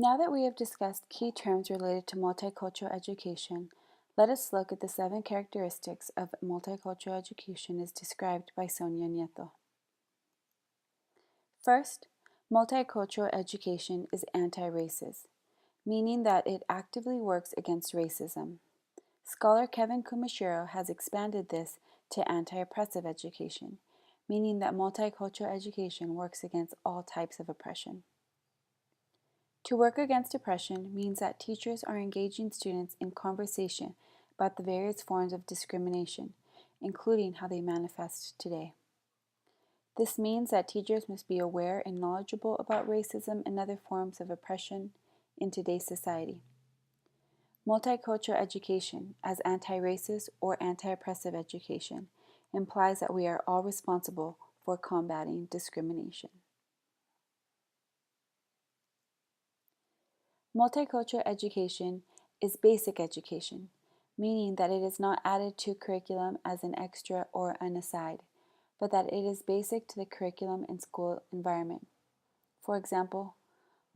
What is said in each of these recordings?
Now that we have discussed key terms related to multicultural education, let us look at the 7 characteristics of multicultural education as described by Sonia Nieto. First, multicultural education is anti-racist, meaning that it actively works against racism. Scholar Kevin Kumashiro has expanded this to anti-oppressive education, meaning that multicultural education works against all types of oppression. To work against oppression means that teachers are engaging students in conversation about the various forms of discrimination, including how they manifest today. This means that teachers must be aware and knowledgeable about racism and other forms of oppression in today's society. Multicultural education, as anti-racist or anti-oppressive education, implies that we are all responsible for combating discrimination. Multicultural education is basic education, meaning that it is not added to curriculum as an extra or an aside, but that it is basic to the curriculum and school environment. For example,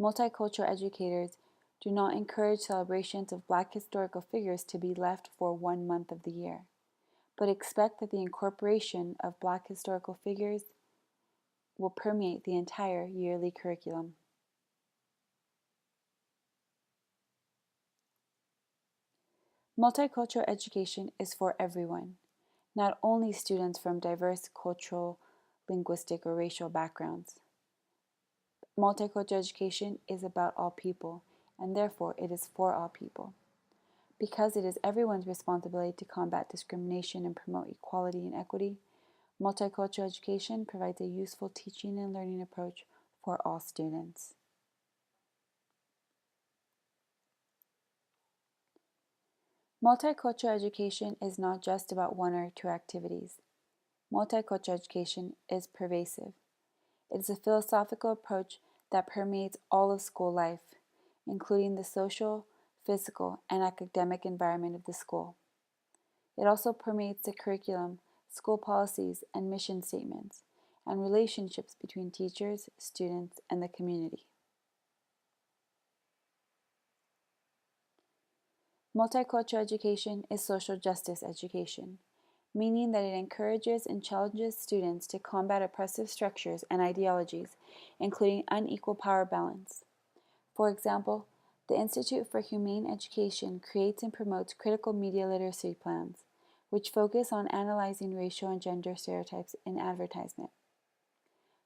multicultural educators do not encourage celebrations of Black historical figures to be left for 1 month of the year, but expect that the incorporation of Black historical figures will permeate the entire yearly curriculum. Multicultural education is for everyone, not only students from diverse cultural, linguistic, or racial backgrounds. Multicultural education is about all people, and therefore it is for all people. Because it is everyone's responsibility to combat discrimination and promote equality and equity, multicultural education provides a useful teaching and learning approach for all students. Multicultural education is not just about 1 or 2 activities. Multicultural education is pervasive. It is a philosophical approach that permeates all of school life, including the social, physical, and academic environment of the school. It also permeates the curriculum, school policies, and mission statements, and relationships between teachers, students, and the community. Multicultural education is social justice education, meaning that it encourages and challenges students to combat oppressive structures and ideologies, including unequal power balance. For example, the Institute for Humane Education creates and promotes critical media literacy plans, which focus on analyzing racial and gender stereotypes in advertisement.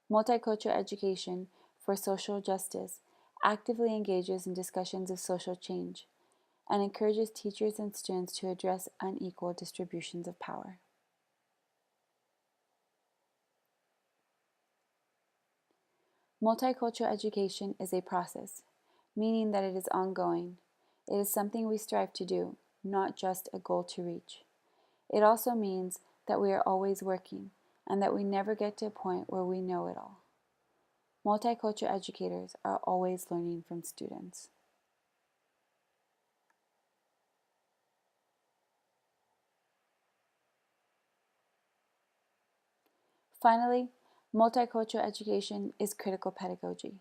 Multicultural education for social justice actively engages in discussions of social change and encourages teachers and students to address unequal distributions of power. Multicultural education is a process, meaning that it is ongoing. It is something we strive to do, not just a goal to reach. It also means that we are always working and that we never get to a point where we know it all. Multicultural educators are always learning from students. Finally, multicultural education is critical pedagogy.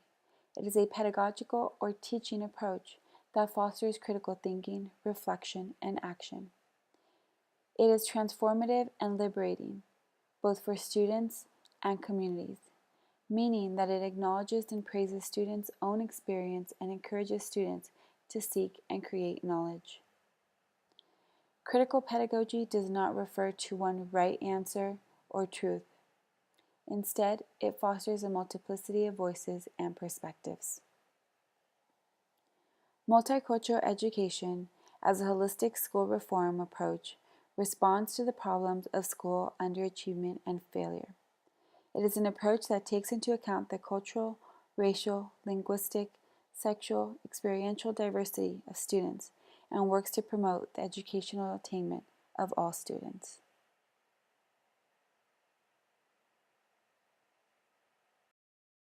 It is a pedagogical or teaching approach that fosters critical thinking, reflection, and action. It is transformative and liberating, both for students and communities, meaning that it acknowledges and praises students' own experience and encourages students to seek and create knowledge. Critical pedagogy does not refer to one right answer or truth. Instead, it fosters a multiplicity of voices and perspectives. Multicultural education, as a holistic school reform approach, responds to the problems of school underachievement and failure. It is an approach that takes into account the cultural, racial, linguistic, sexual, experiential diversity of students and works to promote the educational attainment of all students.